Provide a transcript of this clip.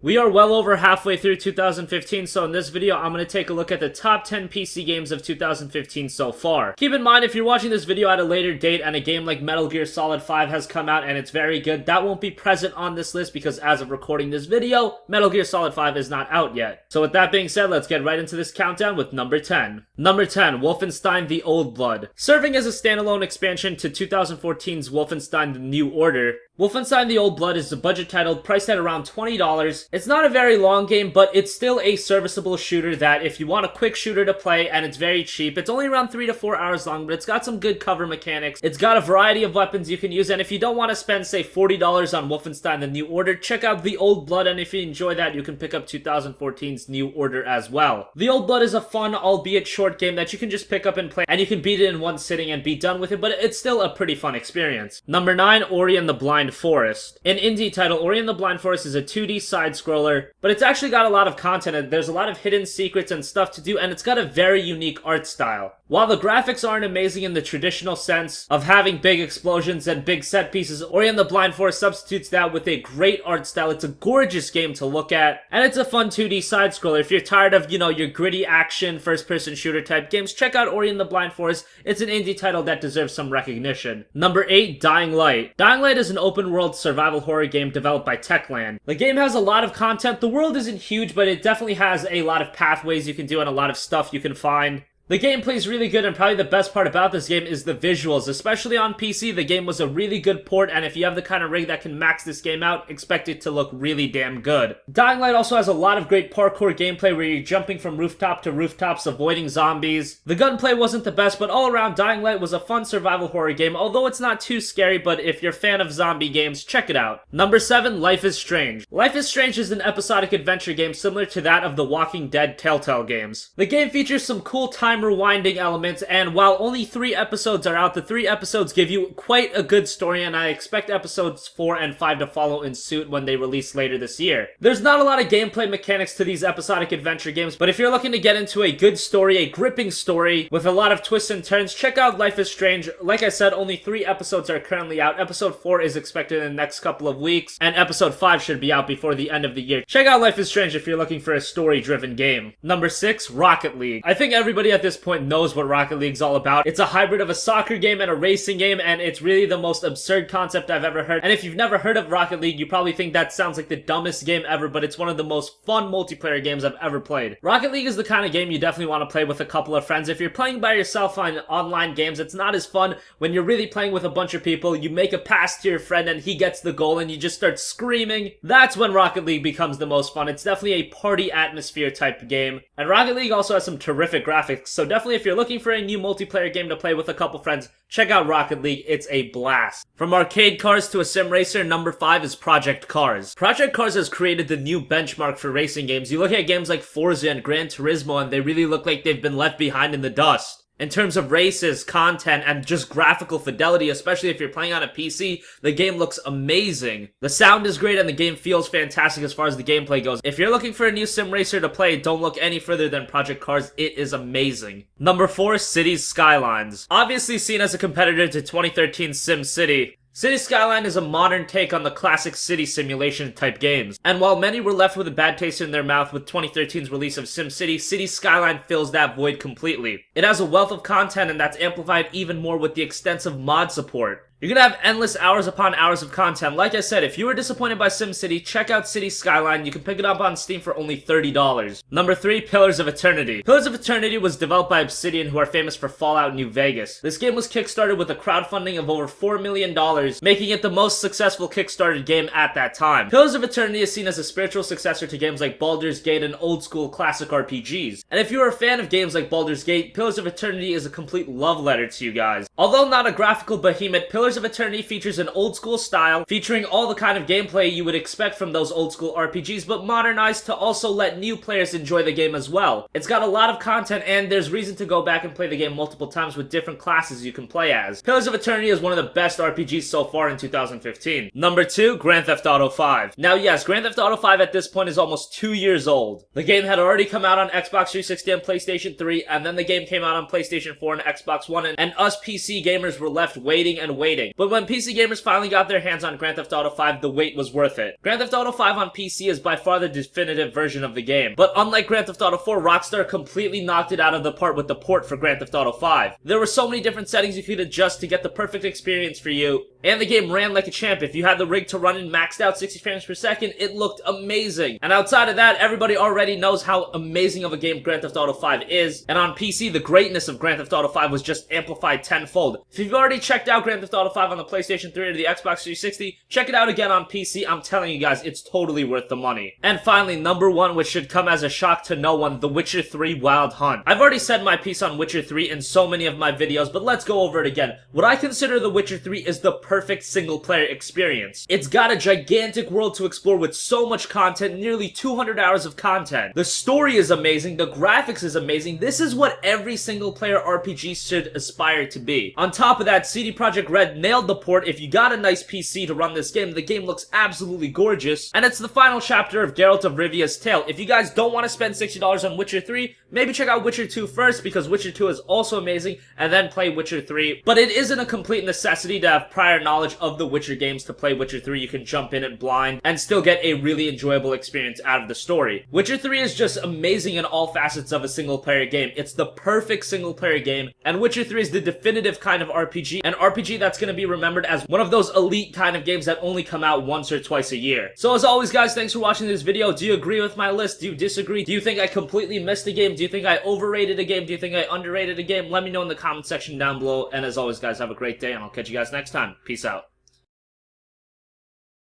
We are well over halfway through 2015, so in this video, I'm going to take a look at the top 10 PC games of 2015 so far. Keep in mind, if you're watching this video at a later date and a game like Metal Gear Solid 5 has come out and it's very good, that won't be present on this list because as of recording this video, Metal Gear Solid 5 is not out yet. So with that being said, let's get right into this countdown with number 10. Number 10, Wolfenstein: The Old Blood. Serving as a standalone expansion to 2014's Wolfenstein: The New Order, Wolfenstein: The Old Blood is a budget title priced at around $20. It's not a very long game, but it's still a serviceable shooter that if you want a quick shooter to play and it's very cheap, it's only around 3 to 4 hours long, but it's got some good cover mechanics. It's got a variety of weapons you can use, and if you don't want to spend, say, $40 on Wolfenstein: The New Order, check out The Old Blood, and if you enjoy that, you can pick up 2014's New Order as well. The Old Blood is a fun, albeit short game that you can just pick up and play, and you can beat it in one sitting and be done with it, but it's still a pretty fun experience. Number 9, Ori and the Blind Forest. An indie title, Ori and the Blind Forest is a 2D side-scroller, but it's actually got a lot of content, and there's a lot of hidden secrets and stuff to do, and it's got a very unique art style. While the graphics aren't amazing in the traditional sense of having big explosions and big set pieces, Ori and the Blind Forest substitutes that with a great art style. It's a gorgeous game to look at, and it's a fun 2D side-scroller. If you're tired of, your gritty action, first-person shooter type games, check out Ori and the Blind Forest. It's an indie title that deserves some recognition. Number 8, Dying Light. Dying Light is an open-world survival horror game developed by Techland. The game has a lot of content. The world isn't huge, but it definitely has a lot of pathways you can do and a lot of stuff you can find. The gameplay is really good, and probably the best part about this game is the visuals. Especially on PC, the game was a really good port, and if you have the kind of rig that can max this game out, expect it to look really damn good. Dying Light also has a lot of great parkour gameplay where you're jumping from rooftop to rooftops, avoiding zombies. The gunplay wasn't the best, but all around, Dying Light was a fun survival horror game, although it's not too scary, but if you're a fan of zombie games, check it out. Number 7, Life is Strange. Life is Strange is an episodic adventure game similar to that of the Walking Dead Telltale games. The game features some cool time rewinding elements, and while only 3 episodes are out, the 3 episodes give you quite a good story, and I expect episodes 4 and 5 to follow in suit when they release later this year. There's not a lot of gameplay mechanics to these episodic adventure games, but if you're looking to get into a good story, a gripping story with a lot of twists and turns, check out Life is Strange. Like I said, only 3 episodes are currently out. Episode 4 is expected in the next couple of weeks, and episode 5 should be out before the end of the year. Check out Life is Strange if you're looking for a story-driven game. Number 6, Rocket League. I think everybody at this point knows what Rocket League's all about. It's a hybrid of a soccer game and a racing game, and it's really the most absurd concept I've ever heard. And if you've never heard of Rocket League, you probably think that sounds like the dumbest game ever, but it's one of the most fun multiplayer games I've ever played. Rocket League is the kind of game you definitely want to play with a couple of friends. If you're playing by yourself on online games, it's not as fun. When you're really playing with a bunch of people, you make a pass to your friend and he gets the goal and you just start screaming. That's when Rocket League becomes the most fun. It's definitely a party atmosphere type game. And Rocket League also has some terrific graphics, so definitely if you're looking for a new multiplayer game to play with a couple friends, check out Rocket League. It's a blast. From arcade cars to a sim racer, number 5 is Project Cars. Project Cars has created the new benchmark for racing games. You look at games like Forza and Gran Turismo and they really look like they've been left behind in the dust. In terms of races, content, and just graphical fidelity, especially if you're playing on a PC, the game looks amazing. The sound is great and the game feels fantastic as far as the gameplay goes. If you're looking for a new sim racer to play, don't look any further than Project Cars. It is amazing. Number 4, Cities Skylines. Obviously seen as a competitor to 2013's SimCity, City Skyline is a modern take on the classic city simulation type games. And while many were left with a bad taste in their mouth with 2013's release of SimCity, City Skyline fills that void completely. It has a wealth of content and that's amplified even more with the extensive mod support. You're gonna have endless hours upon hours of content. Like I said, if you were disappointed by SimCity, check out City Skyline. You can pick it up on Steam for only $30. Number 3, Pillars of Eternity. Pillars of Eternity was developed by Obsidian, who are famous for Fallout New Vegas. This game was kickstarted with a crowdfunding of over $4 million, making it the most successful kickstarted game at that time. Pillars of Eternity is seen as a spiritual successor to games like Baldur's Gate and old-school classic RPGs. And if you're a fan of games like Baldur's Gate, Pillars of Eternity is a complete love letter to you guys. Although not a graphical behemoth, Pillars of Eternity features an old school style, featuring all the kind of gameplay you would expect from those old school RPGs, but modernized to also let new players enjoy the game as well. It's got a lot of content, and there's reason to go back and play the game multiple times with different classes you can play as. Pillars of Eternity is one of the best RPGs so far in 2015. Number 2, Grand Theft Auto 5. Now yes, Grand Theft Auto 5 at this point is almost 2 years old. The game had already come out on Xbox 360 and PlayStation 3, and then the game came out on PlayStation 4 and Xbox One, and us PC gamers were left waiting and waiting. speaking. But when PC gamers finally got their hands on Grand Theft Auto 5, the wait was worth it. Grand Theft Auto 5 on PC is by far the definitive version of the game. But unlike Grand Theft Auto 4, Rockstar completely knocked it out of the park with the port for Grand Theft Auto 5. There were so many different settings you could adjust to get the perfect experience for you, and the game ran like a champ. If you had the rig to run in maxed out 60 frames per second, it looked amazing. And outside of that, everybody already knows how amazing of a game Grand Theft Auto 5 is, and on PC, the greatness of Grand Theft Auto 5 was just amplified tenfold. If you've already checked out Grand Theft Auto 5 on the PlayStation 3 or the Xbox 360, check it out again on PC. I'm telling you guys, it's totally worth the money. And finally, number one, which should come as a shock to no one, The Witcher 3 Wild Hunt. I've already said my piece on Witcher 3 in so many of my videos, but let's go over it again. What I consider The Witcher 3 is the perfect single-player experience. It's got a gigantic world to explore with so much content, nearly 200 hours of content. The story is amazing, the graphics is amazing. This is what every single-player RPG should aspire to be. On top of that, CD Projekt Red nailed the port. If you got a nice PC to run this game, the game looks absolutely gorgeous, and it's the final chapter of Geralt of Rivia's tale. If you guys don't want to spend $60 on Witcher 3, maybe check out Witcher 2 first, because Witcher 2 is also amazing, and then play Witcher 3. But it isn't a complete necessity to have prior knowledge of the Witcher games to play Witcher 3. You can jump in it blind and still get a really enjoyable experience out of the story. Witcher 3 is just amazing in all facets of a single-player game. It's the perfect single-player game, and Witcher 3 is the definitive kind of RPG, an RPG that's going to be remembered as one of those elite kind of games that only come out once or twice a year. So as always, guys, thanks for watching this video. Do you agree with my list? Do you disagree? Do you think I completely missed a game? Do you think I overrated a game? Do you think I underrated a game? Let me know in the comment section down below. And as always, guys, have a great day, and I'll catch you guys next time. Peace out.